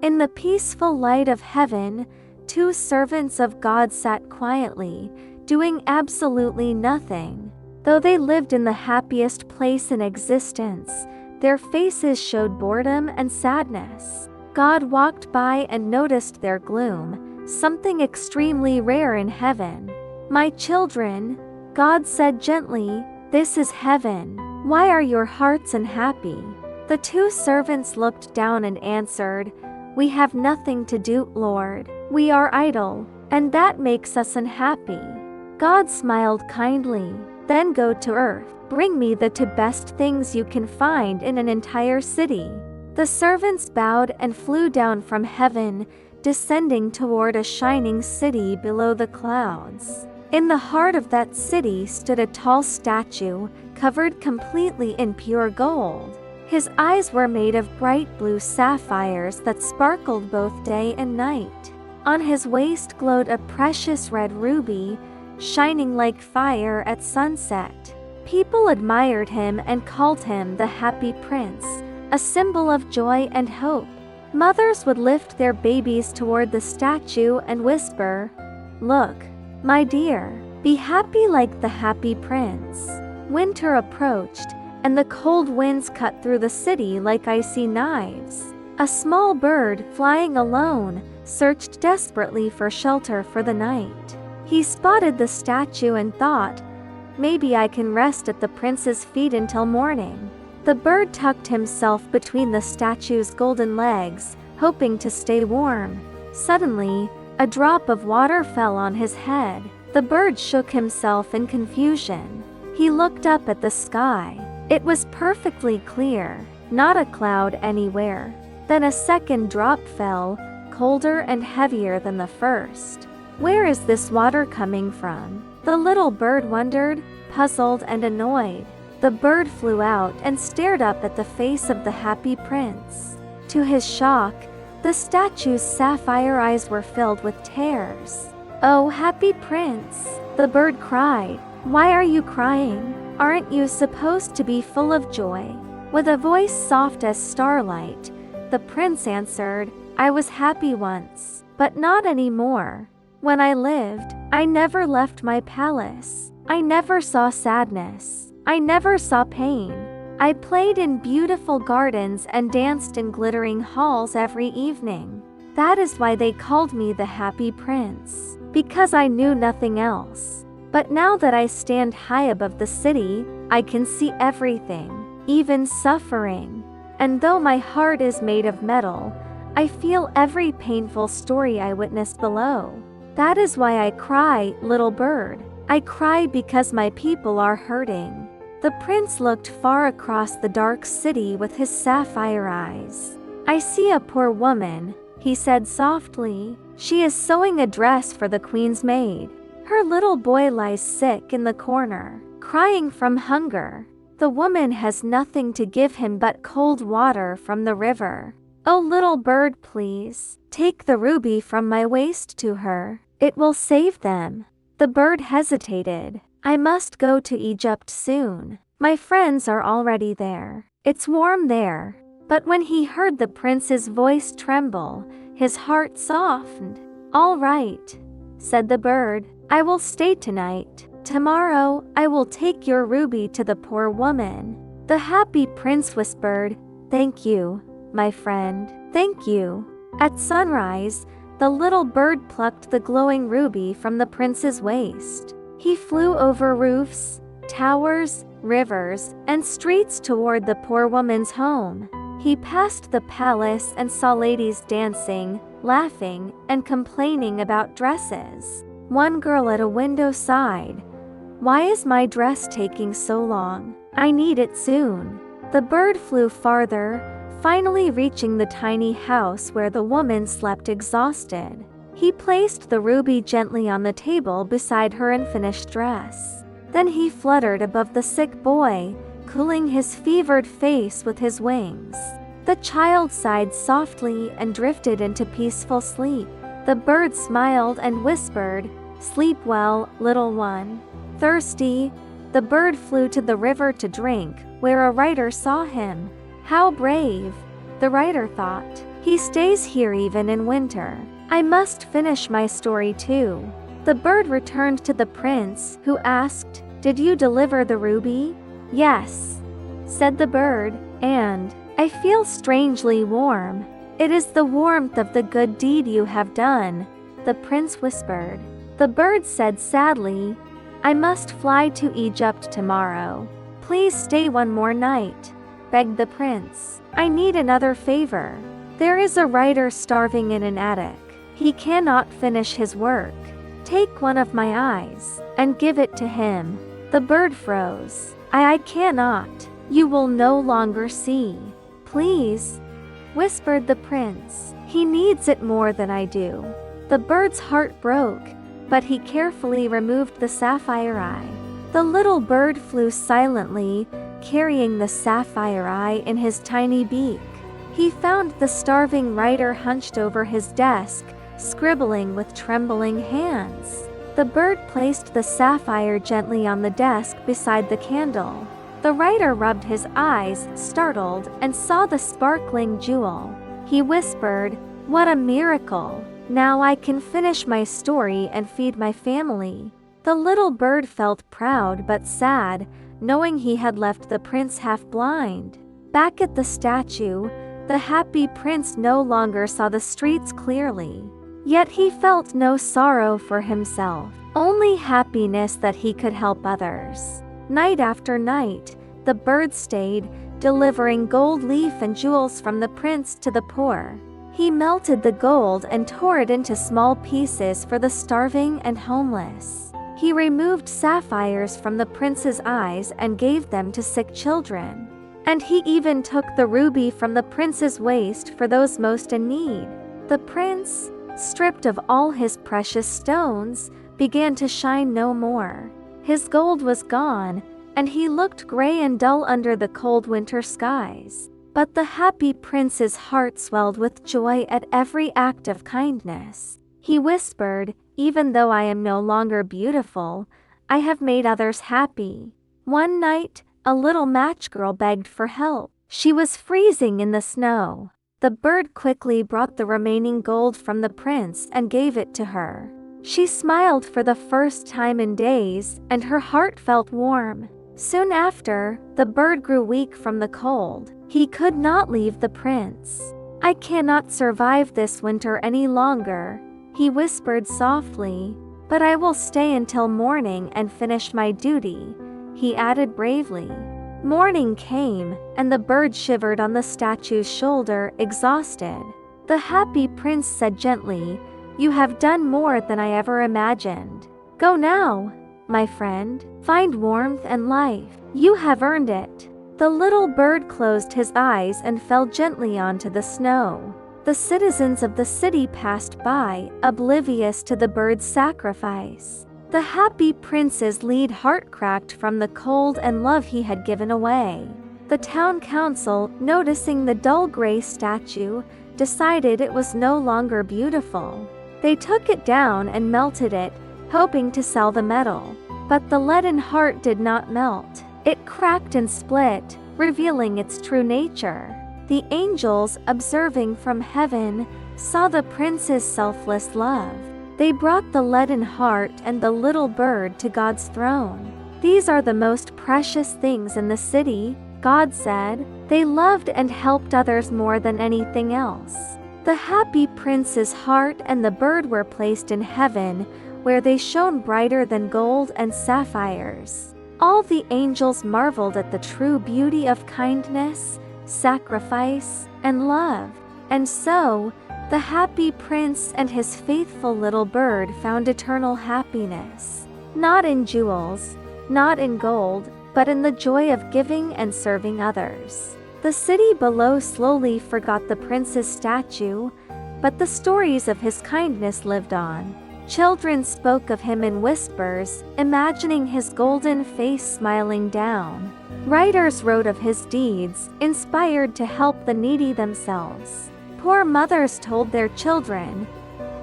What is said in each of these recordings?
In the peaceful light of heaven, two servants of God sat quietly, doing absolutely nothing. Though they lived in the happiest place in existence, their faces showed boredom and sadness. God walked by and noticed their gloom, something extremely rare in heaven. "My children," God said gently, "this is heaven. Why are your hearts unhappy?" The two servants looked down and answered, "We have nothing to do, Lord. We are idle, and that makes us unhappy." God smiled kindly. "Then go to earth. Bring me the two best things you can find in an entire city." The servants bowed and flew down from heaven, descending toward a shining city below the clouds. In the heart of that city stood a tall statue, covered completely in pure gold. His eyes were made of bright blue sapphires that sparkled both day and night. On his waist glowed a precious red ruby, shining like fire at sunset. People admired him and called him the Happy Prince, a symbol of joy and hope. Mothers would lift their babies toward the statue and whisper, "Look, my dear, be happy like the Happy Prince." Winter approached, and the cold winds cut through the city like icy knives. A small bird, flying alone, searched desperately for shelter for the night. He spotted the statue and thought, "Maybe I can rest at the prince's feet until morning." The bird tucked himself between the statue's golden legs, hoping to stay warm. Suddenly, a drop of water fell on his head. The bird shook himself in confusion. He looked up at the sky. It was perfectly clear, not a cloud anywhere. Then a second drop fell, colder and heavier than the first. "Where is this water coming from?" the little bird wondered, puzzled and annoyed. The bird flew out and stared up at the face of the Happy Prince. To his shock, the statue's sapphire eyes were filled with tears. "Oh, Happy Prince," the bird cried, "why are you crying? Aren't you supposed to be full of joy?" With a voice soft as starlight, the prince answered, "I was happy once, but not anymore. When I lived, I never left my palace. I never saw sadness. I never saw pain. I played in beautiful gardens and danced in glittering halls every evening. That is why they called me the Happy Prince, because I knew nothing else. But now that I stand high above the city, I can see everything, even suffering. And though my heart is made of metal, I feel every painful story I witness below. That is why I cry, little bird. I cry because my people are hurting." The prince looked far across the dark city with his sapphire eyes. "I see a poor woman," he said softly. "She is sewing a dress for the queen's maid. Her little boy lies sick in the corner, crying from hunger. The woman has nothing to give him but cold water from the river. Oh, little bird, please, take the ruby from my waist to her. It will save them." The bird hesitated. "I must go to Egypt soon. My friends are already there. It's warm there." But when he heard the prince's voice tremble, his heart softened. "All right," said the bird. "I will stay tonight. Tomorrow, I will take your ruby to the poor woman." The Happy Prince whispered, "Thank you, my friend. Thank you." At sunrise, the little bird plucked the glowing ruby from the prince's waist. He flew over roofs, towers, rivers, and streets toward the poor woman's home. He passed the palace and saw ladies dancing, laughing, and complaining about dresses. One girl at a window sighed, "Why is my dress taking so long? I need it soon." The bird flew farther, finally reaching the tiny house where the woman slept exhausted. He placed the ruby gently on the table beside her unfinished dress. Then he fluttered above the sick boy, cooling his fevered face with his wings. The child sighed softly and drifted into peaceful sleep. The bird smiled and whispered, "Sleep well, little one." Thirsty, the bird flew to the river to drink, where a writer saw him. "How brave," the writer thought. He stays here even in winter. I must finish my story too." The bird returned to the prince, who asked, "Did you deliver the ruby?" "Yes," said the bird, "and I feel strangely warm." "It is the warmth of the good deed you have done," the prince whispered. The bird said sadly, "I must fly to Egypt tomorrow. Please stay one more night," begged the prince. "I need another favor. There is a writer starving in an attic. He cannot finish his work. Take one of my eyes and give it to him." The bird froze. I cannot. You will no longer see." "Please," whispered the prince. "He needs it more than I do." The bird's heart broke, but he carefully removed the sapphire eye. The little bird flew silently, carrying the sapphire eye in his tiny beak. He found the starving writer hunched over his desk, scribbling with trembling hands. The bird placed the sapphire gently on the desk beside the candle. The writer rubbed his eyes, startled, and saw the sparkling jewel. He whispered, "What a miracle! Now I can finish my story and feed my family." The little bird felt proud but sad, knowing he had left the prince half blind. Back at the statue, the happy prince no longer saw the streets clearly. Yet he felt no sorrow for himself, only happiness that he could help others. Night after night, the bird stayed, delivering gold leaf and jewels from the prince to the poor. He melted the gold and tore it into small pieces for the starving and homeless. He removed sapphires from the prince's eyes and gave them to sick children. And he even took the ruby from the prince's waist for those most in need. The prince, stripped of all his precious stones, began to shine no more. His gold was gone, and he looked gray and dull under the cold winter skies. But the happy prince's heart swelled with joy at every act of kindness. He whispered, "Even though I am no longer beautiful, I have made others happy." One night, a little match girl begged for help. She was freezing in the snow. The bird quickly brought the remaining gold from the prince and gave it to her. She smiled for the first time in days, and her heart felt warm. Soon after, the bird grew weak from the cold. He could not leave the prince. "I cannot survive this winter any longer," he whispered softly, "but I will stay until morning and finish my duty," he added bravely. Morning came, and the bird shivered on the statue's shoulder, exhausted. The happy prince said gently, "You have done more than I ever imagined. Go now, my friend. Find warmth and life. You have earned it." The little bird closed his eyes and fell gently onto the snow. The citizens of the city passed by, oblivious to the bird's sacrifice. The happy prince's lead heart cracked from the cold and love he had given away. The town council, noticing the dull gray statue, decided it was no longer beautiful. They took it down and melted it, hoping to sell the metal. But the leaden heart did not melt. It cracked and split, revealing its true nature. The angels, observing from heaven, saw the prince's selfless love. They brought the leaden heart and the little bird to God's throne. "These are the most precious things in the city," God said. "They loved and helped others more than anything else." The happy prince's heart and the bird were placed in heaven, where they shone brighter than gold and sapphires. All the angels marveled at the true beauty of kindness, sacrifice, and love. And so, the happy prince and his faithful little bird found eternal happiness. Not in jewels, not in gold, but in the joy of giving and serving others. The city below slowly forgot the prince's statue, but the stories of his kindness lived on. Children spoke of him in whispers, imagining his golden face smiling down. Writers wrote of his deeds, inspired to help the needy themselves. Poor mothers told their children,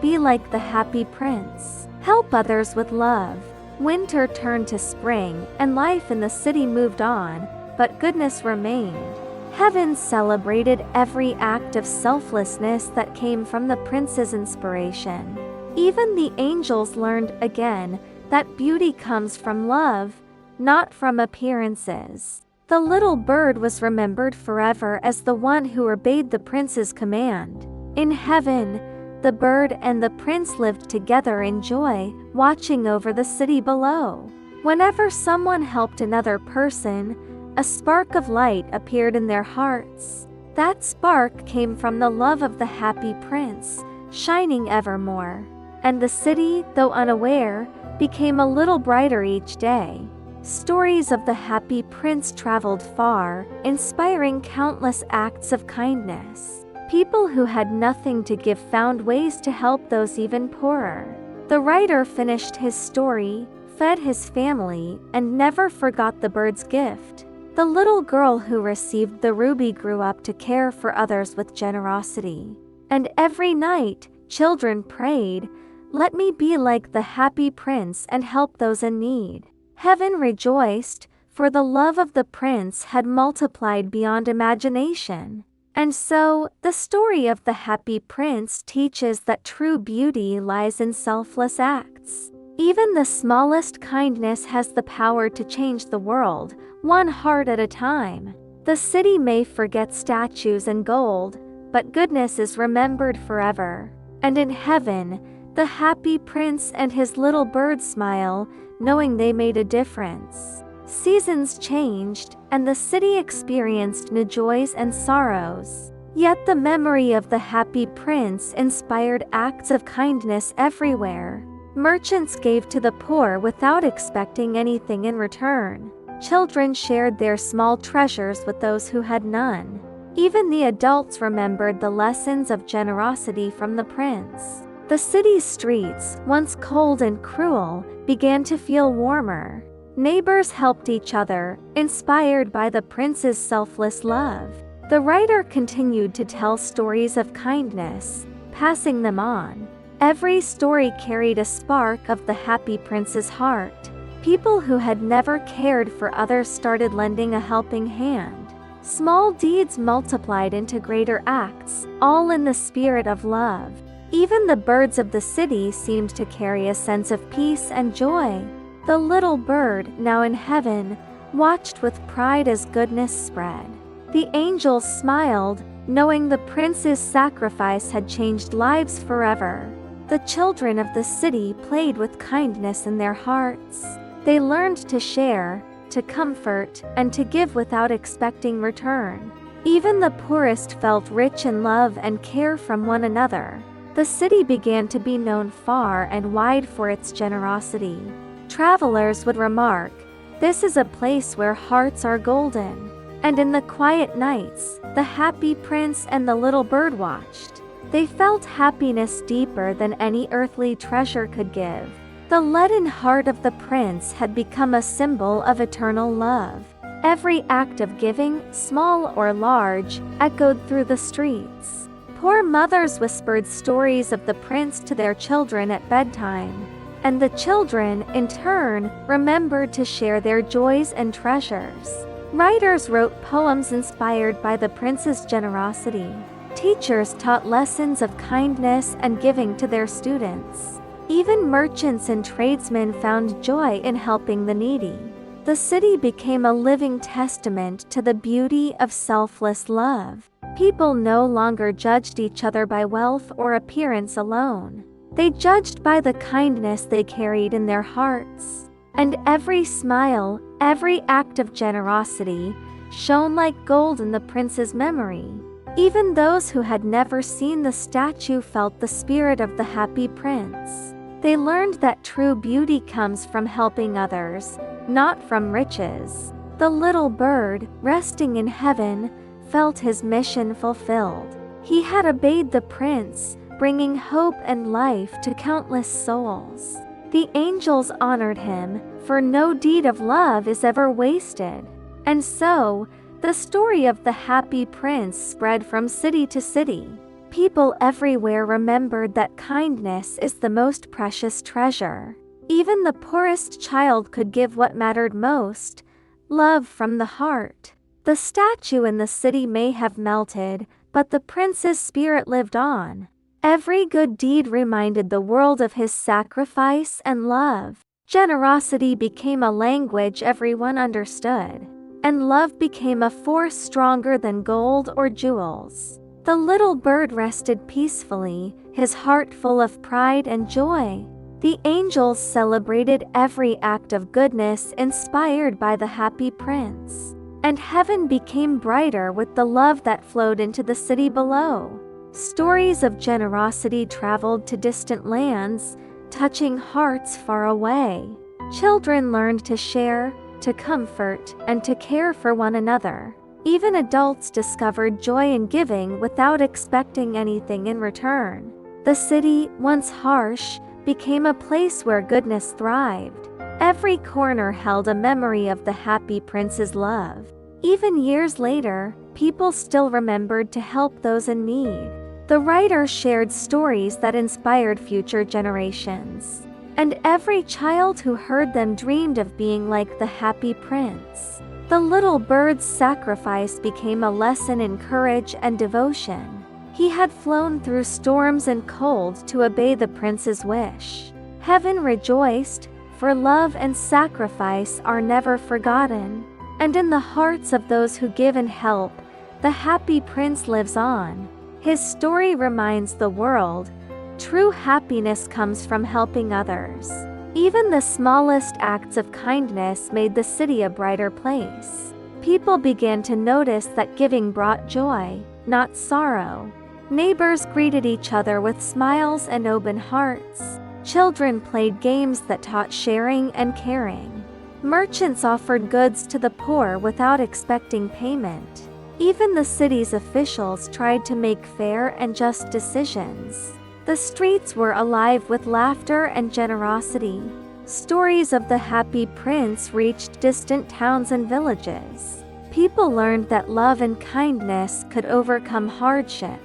"Be like the happy prince. Help others with love." Winter turned to spring, and life in the city moved on, but goodness remained. Heaven celebrated every act of selflessness that came from the prince's inspiration. Even the angels learned again that beauty comes from love, not from appearances. The little bird was remembered forever as the one who obeyed the prince's command. In heaven, the bird and the prince lived together in joy, watching over the city below. Whenever someone helped another person, a spark of light appeared in their hearts. That spark came from the love of the happy prince, shining evermore. And the city, though unaware, became a little brighter each day. Stories of the happy prince traveled far, inspiring countless acts of kindness. People who had nothing to give found ways to help those even poorer. The writer finished his story, fed his family, and never forgot the bird's gift. The little girl who received the ruby grew up to care for others with generosity. And every night, children prayed, "Let me be like the happy prince and help those in need." Heaven rejoiced, for the love of the prince had multiplied beyond imagination. And so, the story of the happy prince teaches that true beauty lies in selfless acts. Even the smallest kindness has the power to change the world, one heart at a time. The city may forget statues and gold, but goodness is remembered forever. And in heaven, the happy prince and his little bird smile, knowing they made a difference. Seasons changed, and the city experienced new joys and sorrows. Yet the memory of the happy prince inspired acts of kindness everywhere. Merchants gave to the poor without expecting anything in return. Children shared their small treasures with those who had none. Even the adults remembered the lessons of generosity from the prince. The city's streets, once cold and cruel, began to feel warmer. Neighbors helped each other, inspired by the prince's selfless love. The writer continued to tell stories of kindness, passing them on. Every story carried a spark of the happy prince's heart. People who had never cared for others started lending a helping hand. Small deeds multiplied into greater acts, all in the spirit of love. Even the birds of the city seemed to carry a sense of peace and joy. The little bird, now in heaven, watched with pride as goodness spread. The angels smiled, knowing the prince's sacrifice had changed lives forever. The children of the city played with kindness in their hearts. They learned to share, to comfort, and to give without expecting return. Even the poorest felt rich in love and care from one another. The city began to be known far and wide for its generosity. Travelers would remark, "This is a place where hearts are golden." And in the quiet nights, the happy prince and the little bird watched. They felt happiness deeper than any earthly treasure could give. The leaden heart of the prince had become a symbol of eternal love. Every act of giving, small or large, echoed through the streets. Poor mothers whispered stories of the prince to their children at bedtime. And the children, in turn, remembered to share their joys and treasures. Writers wrote poems inspired by the prince's generosity. Teachers taught lessons of kindness and giving to their students. Even merchants and tradesmen found joy in helping the needy. The city became a living testament to the beauty of selfless love. People no longer judged each other by wealth or appearance alone. They judged by the kindness they carried in their hearts. And every smile, every act of generosity, shone like gold in the prince's memory. Even those who had never seen the statue felt the spirit of the happy prince. They learned that true beauty comes from helping others, not from riches. The little bird, resting in heaven, felt his mission fulfilled. He had obeyed the prince, bringing hope and life to countless souls. The angels honored him, for no deed of love is ever wasted. And so, the story of the happy prince spread from city to city. People everywhere remembered that kindness is the most precious treasure. Even the poorest child could give what mattered most, love from the heart. The statue in the city may have melted, but the prince's spirit lived on. Every good deed reminded the world of his sacrifice and love. Generosity became a language everyone understood, and love became a force stronger than gold or jewels. The little bird rested peacefully, his heart full of pride and joy. The angels celebrated every act of goodness inspired by the happy prince, and heaven became brighter with the love that flowed into the city below. Stories of generosity traveled to distant lands, touching hearts far away. Children learned to share, to comfort, and to care for one another. Even adults discovered joy in giving without expecting anything in return. The city, once harsh, became a place where goodness thrived. Every corner held a memory of the happy prince's love. Even years later, people still remembered to help those in need. The writer shared stories that inspired future generations, and every child who heard them dreamed of being like the happy prince. The little bird's sacrifice became a lesson in courage and devotion. He had flown through storms and cold to obey the prince's wish. Heaven rejoiced, for love and sacrifice are never forgotten. And in the hearts of those who give and help, the happy prince lives on. His story reminds the world, true happiness comes from helping others. Even the smallest acts of kindness made the city a brighter place. People began to notice that giving brought joy, not sorrow. Neighbors greeted each other with smiles and open hearts. Children played games that taught sharing and caring. Merchants offered goods to the poor without expecting payment. Even the city's officials tried to make fair and just decisions. The streets were alive with laughter and generosity. Stories of the happy prince reached distant towns and villages. People learned that love and kindness could overcome hardship.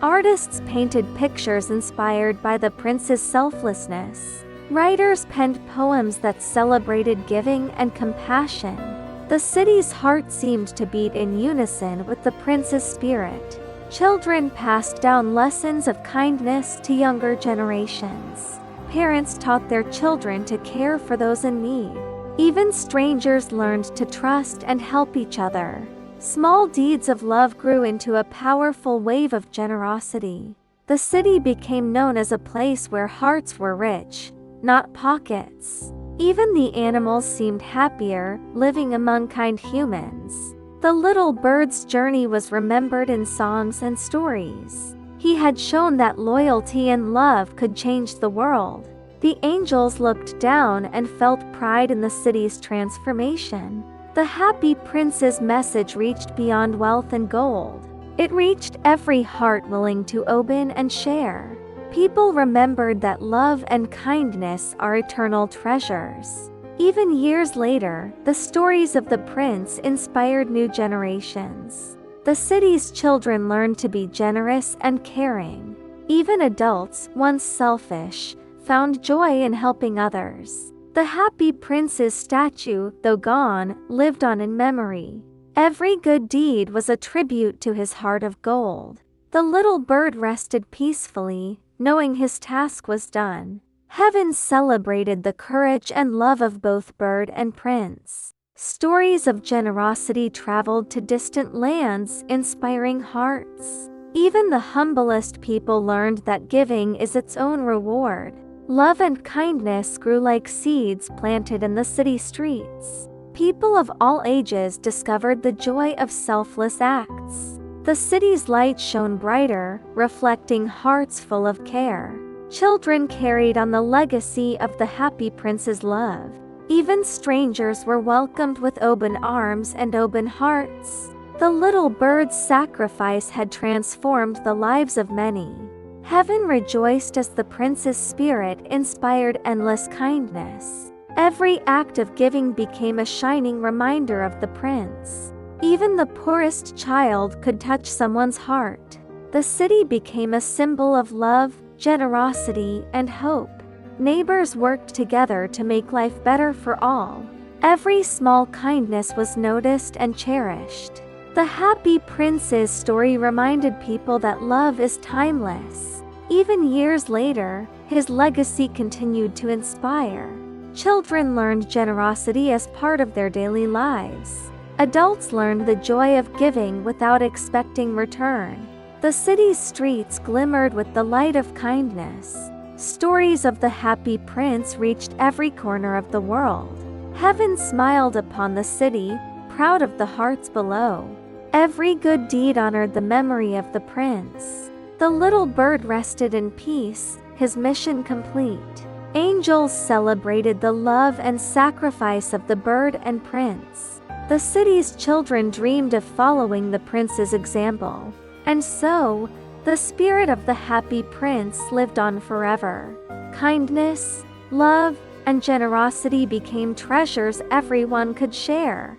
Artists painted pictures inspired by the prince's selflessness. Writers penned poems that celebrated giving and compassion. The city's heart seemed to beat in unison with the prince's spirit. Children passed down lessons of kindness to younger generations. Parents taught their children to care for those in need. Even strangers learned to trust and help each other. Small deeds of love grew into a powerful wave of generosity. The city became known as a place where hearts were rich, not pockets. Even the animals seemed happier, living among kind humans. The little bird's journey was remembered in songs and stories. He had shown that loyalty and love could change the world. The angels looked down and felt pride in the city's transformation. The happy prince's message reached beyond wealth and gold. It reached every heart willing to open and share. People remembered that love and kindness are eternal treasures. Even years later, the stories of the prince inspired new generations. The city's children learned to be generous and caring. Even adults, once selfish, found joy in helping others. The happy prince's statue, though gone, lived on in memory. Every good deed was a tribute to his heart of gold. The little bird rested peacefully, knowing his task was done. Heaven celebrated the courage and love of both bird and prince. Stories of generosity traveled to distant lands, inspiring hearts. Even the humblest people learned that giving is its own reward. Love and kindness grew like seeds planted in the city streets. People of all ages discovered the joy of selfless acts. The city's light shone brighter, reflecting hearts full of care. Children carried on the legacy of the happy prince's love. Even strangers were welcomed with open arms and open hearts. The little bird's sacrifice had transformed the lives of many. Heaven rejoiced as the prince's spirit inspired endless kindness. Every act of giving became a shining reminder of the prince. Even the poorest child could touch someone's heart. The city became a symbol of love, generosity, and hope. Neighbors worked together to make life better for all. Every small kindness was noticed and cherished. The Happy Prince's story reminded people that love is timeless. Even years later, his legacy continued to inspire. Children learned generosity as part of their daily lives. Adults learned the joy of giving without expecting return. The city's streets glimmered with the light of kindness. Stories of the Happy Prince reached every corner of the world. Heaven smiled upon the city, proud of the hearts below. Every good deed honored the memory of the prince. The little bird rested in peace, his mission complete. Angels celebrated the love and sacrifice of the bird and prince. The city's children dreamed of following the prince's example. And so, the spirit of the Happy Prince lived on forever. Kindness, love, and generosity became treasures everyone could share.